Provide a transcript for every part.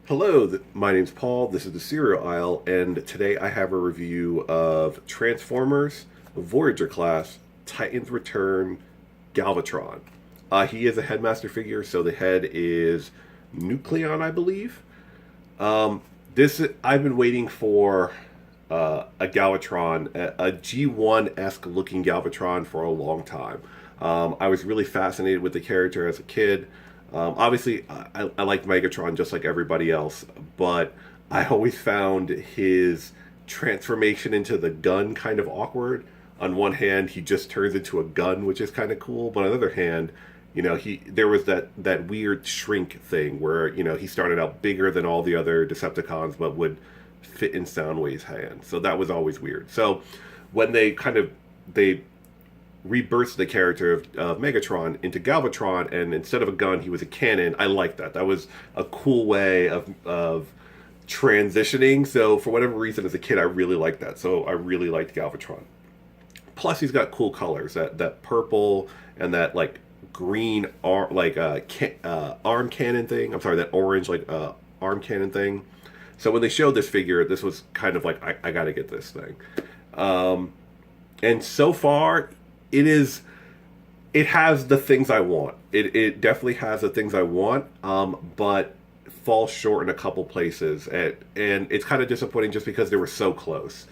Hello, my name's Paul. This is the Cereal Aisle, and today I have a review of Transformers Voyager class Titans Return Galvatron. He is a headmaster figure, so the head is nucleon, I believe. This I've been waiting for a Galvatron, a G1-esque looking Galvatron for a long time. I was really fascinated with the character as a kid. Obviously, I liked Megatron just like everybody else, but I always found his transformation into the gun kind of awkward. On one hand, he just turns into a gun, which is kind of cool, but on the other hand, there was that weird shrink thing where he started out bigger than all the other Decepticons, but would fit in Soundwave's hand. So that was always weird. So when they rebirths the character of Megatron into Galvatron, and instead of a gun, he was a cannon. I liked that. That was a cool way of transitioning. So for whatever reason, as a kid, I really liked that. So I really liked Galvatron. Plus, he's got cool colors. That purple and that like green arm, arm cannon thing. I'm sorry, that orange arm cannon thing. So when they showed this figure, this was kind of like I got to get this thing. And so far, it has the things I want. It definitely has the things I want, but falls short in a couple places, and it's kind of disappointing just because they were so close.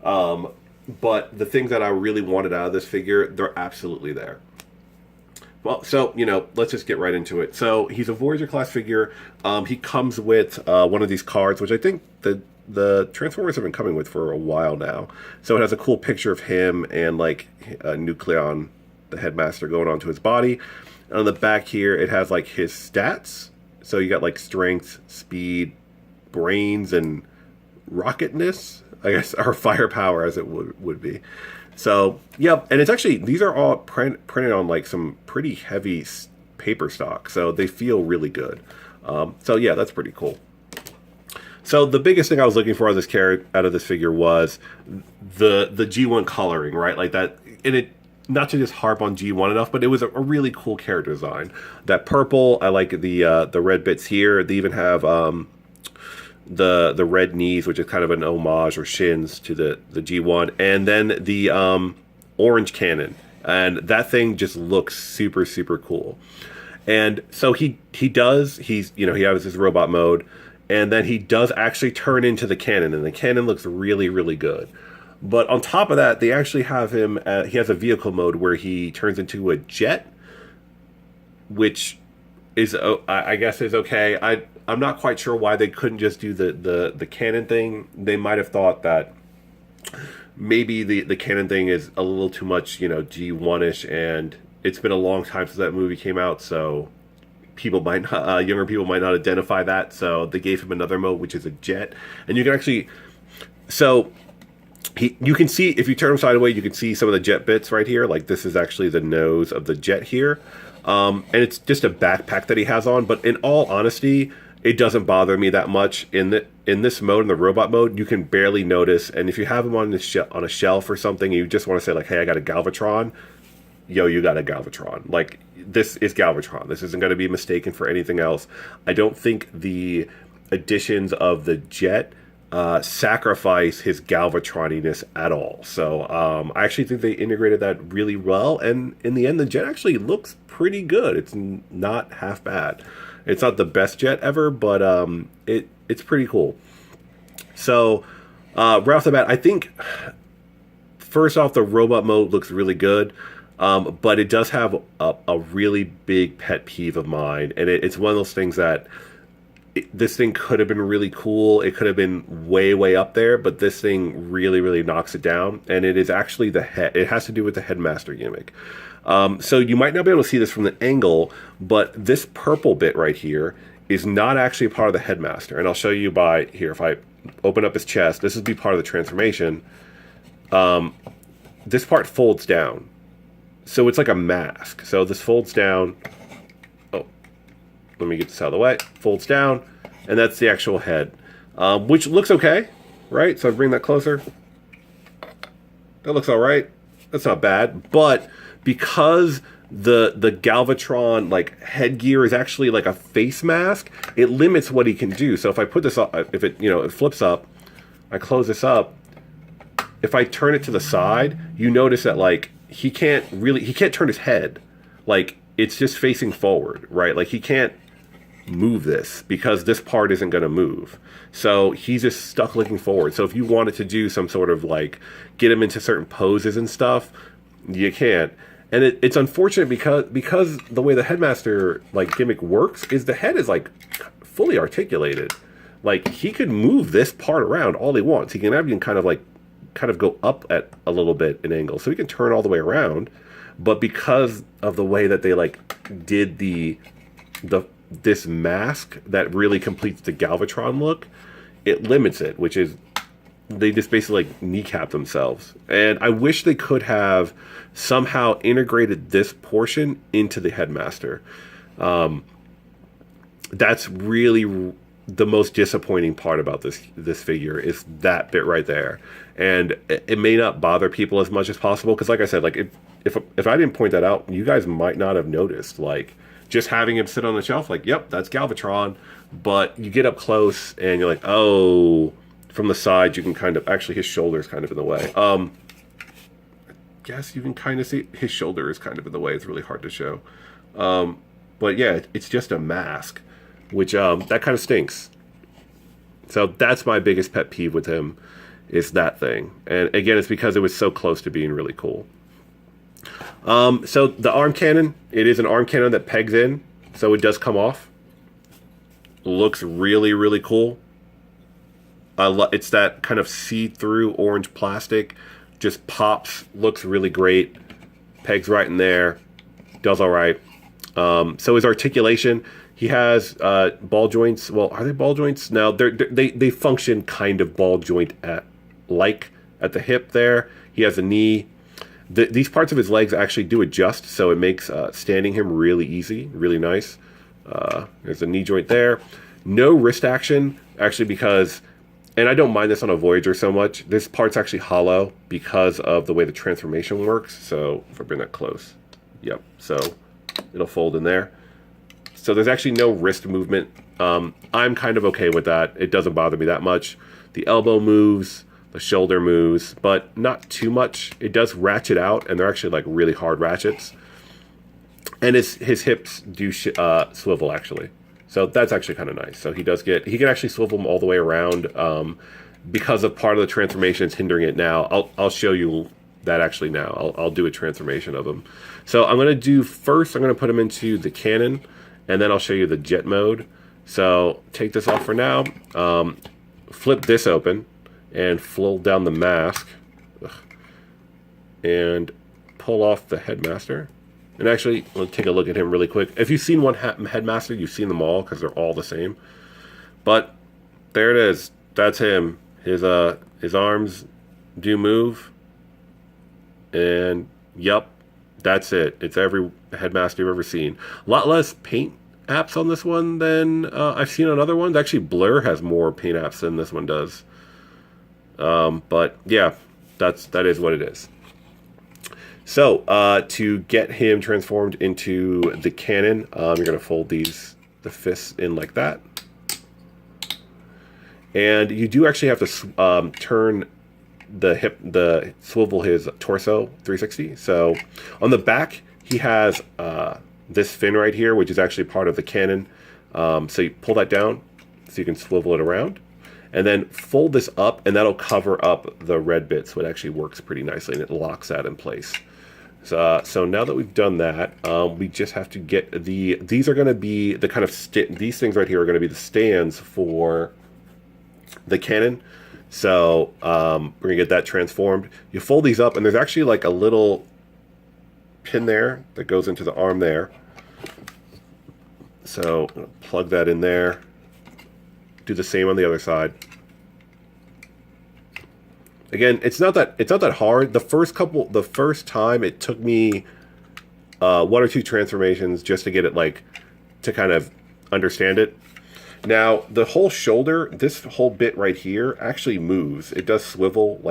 But the things that I really wanted out of this figure, they're absolutely there. Well, so, let's just get right into it. So he's a Voyager class figure. He comes with one of these cards, which I think the Transformers have been coming with for a while now. So it has a cool picture of him and like Nucleon, the headmaster, going onto his body. And on the back here, it has like his stats. So you got like strength, speed, brains, and rocketness, I guess, or firepower as it would be. So, yep. And it's actually, these are all printed on like some pretty heavy paper stock. So they feel really good. So yeah, that's pretty cool. So the biggest thing I was looking for out of this figure was the G1 coloring, right? Like that, and it, not to just harp on G1 enough, but it was a really cool character design. That purple, I like the red bits here. They even have the red knees, which is kind of an homage or shins to the G1, and then the orange cannon, and that thing just looks super super cool. And so he has his robot mode. And then he does actually turn into the cannon, and the cannon looks really, really good. But on top of that, they actually have him, he has a vehicle mode where he turns into a jet, which is, I guess, is okay. I'm not quite sure why they couldn't just do the cannon thing. They might have thought that maybe the cannon thing is a little too much, G1-ish, and it's been a long time since that movie came out, so younger people might not identify that, so they gave him another mode, which is a jet. And you can actually, you can see, if you turn him sideways, you can see some of the jet bits right here. Like this is actually the nose of the jet here, and it's just a backpack that he has on. But in all honesty, it doesn't bother me that much. In this mode, in the robot mode, you can barely notice. And if you have him on a shelf or something, and you just want to say like, hey, I got a Galvatron. Yo, you got a Galvatron. Like, this is Galvatron. This isn't going to be mistaken for anything else. I don't think the additions of the jet sacrifice his Galvatroniness at all. So I actually think they integrated that really well. And in the end, the jet actually looks pretty good. It's not half bad. It's not the best jet ever, but it's pretty cool. So right off the bat, I think, first off, the robot mode looks really good. But it does have a really big pet peeve of mine, and it's one of those things that this thing could have been really cool. It could have been way, way up there, but this thing really, really knocks it down, and it is actually the head. It has to do with the headmaster gimmick. So you might not be able to see this from the angle, but this purple bit right here is not actually part of the headmaster, and I'll show you by here. If I open up his chest, this would be part of the transformation. This part folds down. So it's like a mask. So this folds down. Oh, let me get this out of the way. Folds down, and that's the actual head, which looks okay, right? So I bring that closer. That looks all right. That's not bad. But because the Galvatron like headgear is actually like a face mask. It limits what he can do. So if I put this up, if it it flips up, I close this up. If I turn it to the side, you notice that like he can't turn his head. Like it's just facing forward, right? Like he can't move this because this part isn't going to move. So he's just stuck looking forward. So if you wanted to do some sort of like get him into certain poses and stuff, you can't. And it's unfortunate because the way the headmaster like gimmick works is the head is like fully articulated. Like he could move this part around all he wants. He can even kind of go up at a little bit an angle, so he can turn all the way around. But because of the way that they like did this mask that really completes the Galvatron look, it limits it, which is they just basically like kneecap themselves. And I wish they could have somehow integrated this portion into the headmaster. That's really the most disappointing part about this figure is that bit right there. And it may not bother people as much as possible because, like I said, like if I didn't point that out, you guys might not have noticed. Like just having him sit on the shelf, like, yep, that's Galvatron. But you get up close and you're like, oh, from the side you can kind of actually his shoulder is kind of in the way. I guess you can kind of see his shoulder is kind of in the way. It's really hard to show. But yeah, it's just a mask, which that kind of stinks. So that's my biggest pet peeve with him, is that thing. And again, it's because it was so close to being really cool. So the arm cannon, it is an arm cannon that pegs in, so it does come off. Looks really, really cool. It's that kind of see-through orange plastic, just pops, looks really great. Pegs right in there, does all right. So his articulation, he has ball joints. Well, are they ball joints? No, they function kind of ball joint at the hip there. He has a knee. These parts of his legs actually do adjust, so it makes standing him really easy, really nice. There's a knee joint there. No wrist action, actually, because, and I don't mind this on a Voyager so much, this part's actually hollow because of the way the transformation works. So if I bring that close, yep, so it'll fold in there. So there's actually no wrist movement. I'm kind of okay with that. It doesn't bother me that much. The elbow moves, the shoulder moves, but not too much. It does ratchet out, and they're actually like really hard ratchets. And his hips do swivel actually. So that's actually kind of nice. So he can actually swivel them all the way around because of part of the transformation is hindering it now. I'll show you that actually now. I'll do a transformation of him. So I'm going to put him into the cannon, and then I'll show you the jet mode. So take this off for now. Flip this open and fold down the mask. And pull off the headmaster. And actually, let's take a look at him really quick. If you've seen one headmaster, you've seen them all because they're all the same. But there it is. That's him. His arms do move. And yep, that's it. It's every headmaster you've ever seen. A lot less paint apps on this one than I've seen on other ones. Actually, Blur has more paint apps than this one does. But yeah, that is what it is. So to get him transformed into the cannon, you're going to fold the fists in like that. And you do actually have to turn swivel his torso 360. So on the back, he has this fin right here, which is actually part of the cannon. So you pull that down so you can swivel it around. And then fold this up, and that'll cover up the red bit, so it actually works pretty nicely, and it locks that in place. So now that we've done that, we just have to get these are going to be the kind of, these things right here are going to be the stands for the cannon. So we're going to get that transformed. You fold these up, and there's actually like a little pin there that goes into the arm there. So plug that in there. Do the same on the other side. Again, it's not that hard. The first time it took me one or two transformations just to get it to kind of understand it. Now the whole shoulder, this whole bit right here actually moves. It does swivel,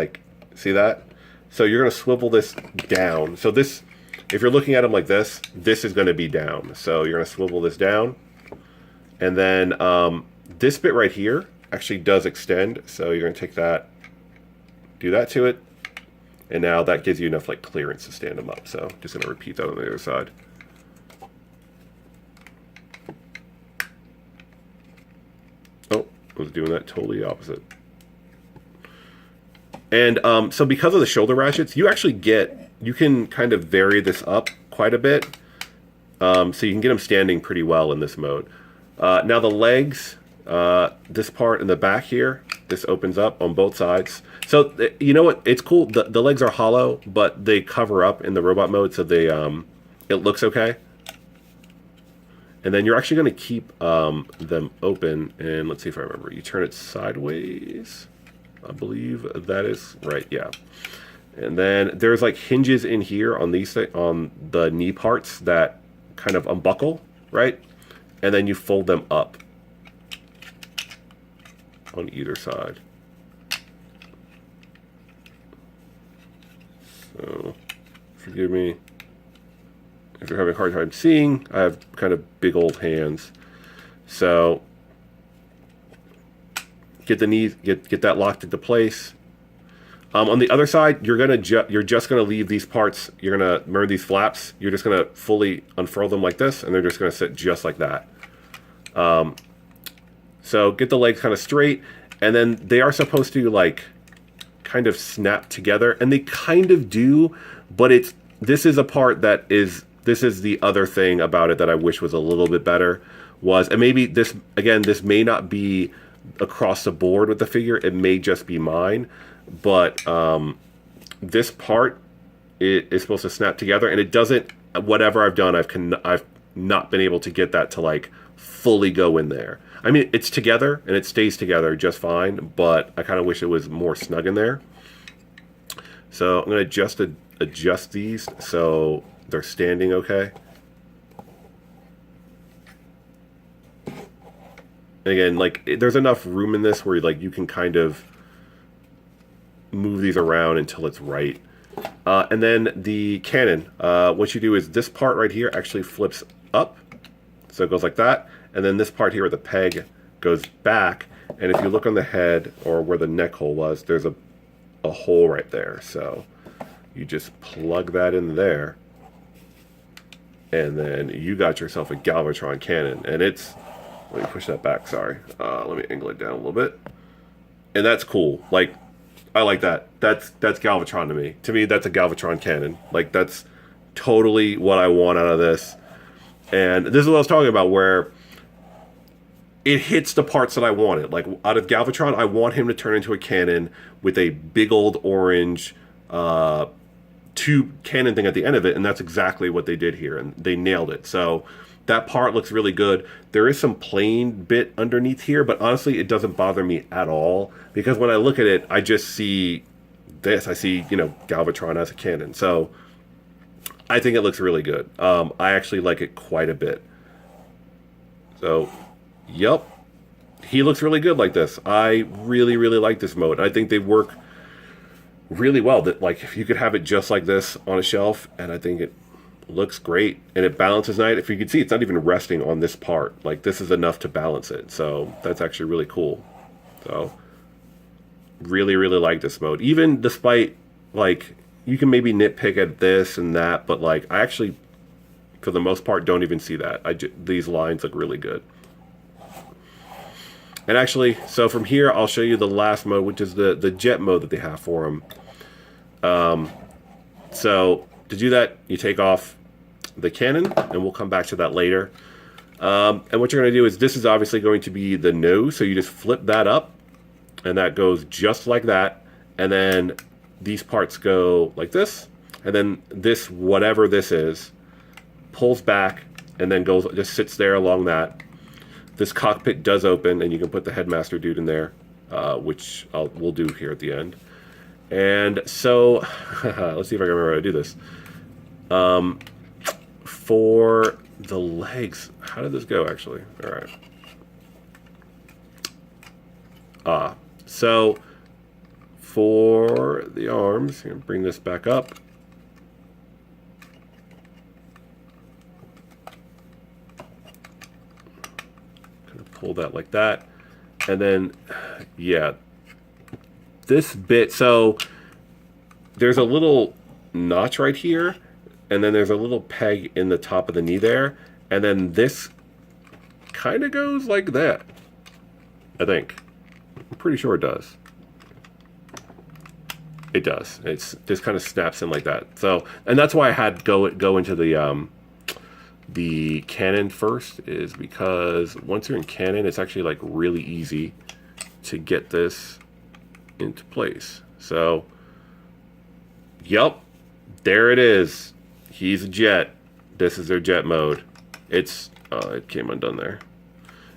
see that? So you're gonna swivel this down. So this if you're looking at them like this is going to be down. So you're going to swivel this down. And then this bit right here actually does extend. So you're going to take that, do that to it. And now that gives you enough like clearance to stand them up. So just going to repeat that on the other side. Oh, I was doing that totally opposite. And so because of the shoulder ratchets, you can kind of vary this up quite a bit. So you can get them standing pretty well in this mode. Now the legs, this part in the back here, this opens up on both sides. So you know what? It's cool. The legs are hollow, but they cover up in the robot mode, so they it looks okay. And then you're actually going to keep them open. And let's see if I remember. You turn it sideways. I believe that is right. Yeah. And then there's like hinges in here on these on the knee parts that kind of unbuckle, right? And then you fold them up on either side. So forgive me if you're having a hard time seeing. I have kind of big old hands. So get the knees, get that locked into place. On the other side, you're just gonna leave these parts. You're gonna remember these flaps. You're just gonna fully unfurl them like this, and they're just gonna sit just like that. So get the legs kind of straight, and then they are supposed to like kind of snap together, and they kind of do. But this is a part that is the other thing about it that I wish was a little bit better. And maybe this may not be across the board with the figure, it may just be mine, but this part is supposed to snap together, and it doesn't. Whatever I've done, I've not been able to get that to like fully go in there. I mean, it's together and it stays together just fine, but I kind of wish it was more snug in there. So I'm going to adjust these so they're standing okay. And again, like there's enough room in this where like you can kind of move these around until it's right. And then the cannon, what you do is this part right here actually flips up. So it goes like that. And then this part here where the peg goes back. And if you look on the head or where the neck hole was, there's a hole right there. So you just plug that in there. And then you got yourself a Galvatron cannon. And it's... Let me push that back, sorry. Let me angle it down a little bit. And that's cool. Like, I like that. That's Galvatron to me. To me, that's a Galvatron cannon. Like, that's totally what I want out of this. And this is what I was talking about, where it hits the parts that I wanted. Like, out of Galvatron, I want him to turn into a cannon with a big old orange tube cannon thing at the end of it, and that's exactly what they did here, and they nailed it. So that part looks really good. There is some plain bit underneath here, but honestly, it doesn't bother me at all, because when I look at it, I just see this. I see, you know, Galvatron as a cannon. So I think it looks really good. I actually like it quite a bit. So, yep. He looks really good like this. I really, really like this mode. I think they work really well. That, like, if you could have it just like this on a shelf, and I think it looks great, and it balances nice. If you can see, it's not even resting on this part. Like, this is enough to balance it. So that's actually really cool. So really, really like this mode. Even despite, like, you can maybe nitpick at this and that, but like, I actually, for the most part, don't even see that. These lines look really good. And actually, so from here, I'll show you the last mode, which is the jet mode that they have for them. So to do that, you take off the cannon, and we'll come back to that later. And what you're going to do is, this is obviously going to be the nose, so you just flip that up, and that goes just like that. And then these parts go like this, and then this, whatever this is, pulls back, and then goes, just sits there along that. This cockpit does open, and you can put the headmaster dude in there, which we'll do here at the end. And so, let's see if I can remember how to do this. For the legs, how did this go, actually? All right. So for the arms, I'm going to bring this back up. pull that like that. And then, yeah, this bit, so there's a little notch right here, and then there's a little peg in the top of the knee there, and then this kind of goes like that, I think. I'm pretty sure it does. It does. It's just kind of snaps in like that. So, and that's why I had go into the cannon first, is because once you're in cannon, it's actually like really easy to get this into place. So, yep, there it is. He's a jet. This is their jet mode. It's it came undone there.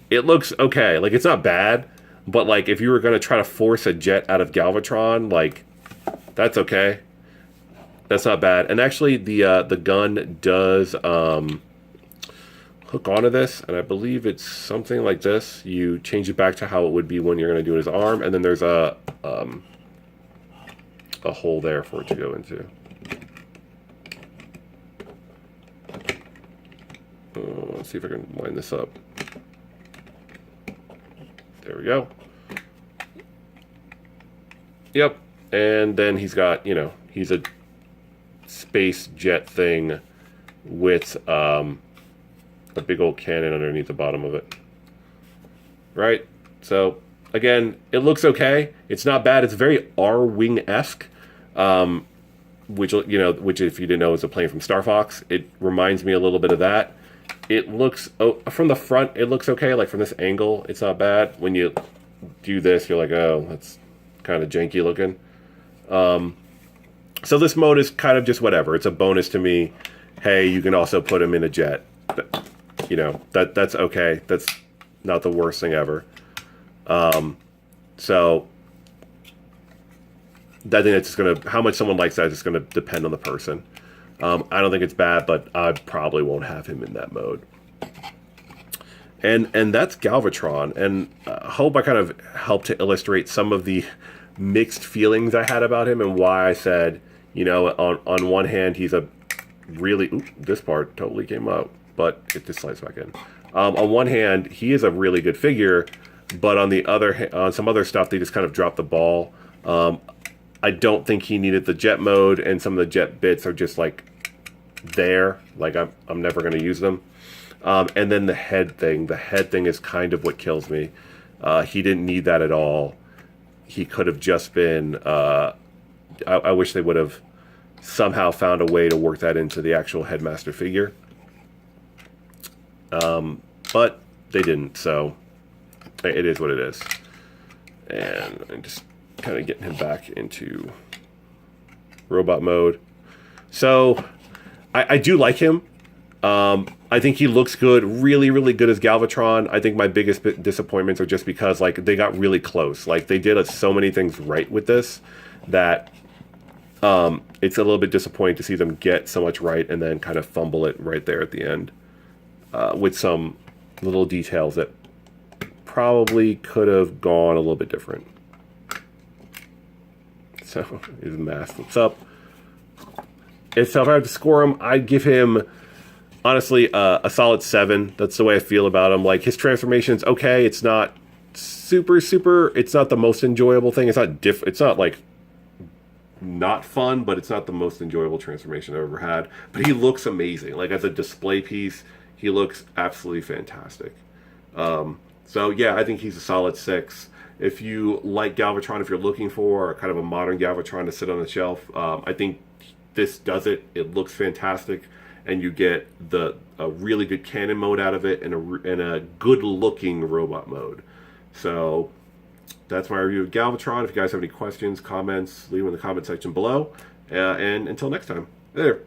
It looks okay. Like, it's not bad, but like if you were gonna try to force a jet out of Galvatron, like, that's okay. That's not bad. And actually, the gun does hook onto this, and I believe it's something like this. You change it back to how it would be when you're going to do it as arm, and then there's a hole there for it to go into. Let's see if I can line this up. There we go. Yep. And then he's got, you know, he's a space jet thing with a big old cannon underneath the bottom of it. Right? So, again, it looks okay. It's not bad. It's very R-Wing-esque, which if you didn't know is a plane from Star Fox. It reminds me a little bit of that. It looks, from the front, it looks okay. Like, from this angle, it's not bad. When you do this, you're like, oh, that's kind of janky looking. So this mode is kind of just whatever. It's a bonus to me. Hey, you can also put him in a jet. You know, that's okay. That's not the worst thing ever. So I think that's just gonna, how much someone likes that is just gonna depend on the person. I don't think it's bad, but I probably won't have him in that mode. And that's Galvatron, and I hope I kind of helped to illustrate some of the mixed feelings I had about him, and why I said, you know, on one hand, he's a really, this part totally came out, but it just slides back in. On one hand, he is a really good figure, but on the other, on some other stuff, they just kind of dropped the ball. I don't think he needed the jet mode, and some of the jet bits are just like there, like I'm never going to use them. And then the head thing is kind of what kills me. He didn't need that at all. He could have just been, I wish they would have somehow found a way to work that into the actual headmaster figure. But they didn't, so it is what it is. And I'm just kind of getting him back into robot mode. So I do like him. I think he looks good, really, really good as Galvatron. I think my biggest disappointments are just because, like, they got really close. Like, they did so many things right with this that it's a little bit disappointing to see them get so much right and then kind of fumble it right there at the end with some little details that probably could have gone a little bit different. So, his mask looks up. If I had to score him, I'd give him, honestly, a solid 7. That's the way I feel about him. Like, his transformation's okay. It's not super, it's not the most enjoyable thing. It's not it's not, like, not fun, but it's not the most enjoyable transformation I've ever had. But he looks amazing. Like, as a display piece, he looks absolutely fantastic. So, yeah, I think he's a solid 6. If you like Galvatron, if you're looking for kind of a modern Galvatron to sit on the shelf, I think this does it. It looks fantastic, and you get a really good cannon mode out of it, and a good-looking robot mode. So that's my review of Galvatron. If you guys have any questions, comments, leave them in the comment section below. And until next time, later.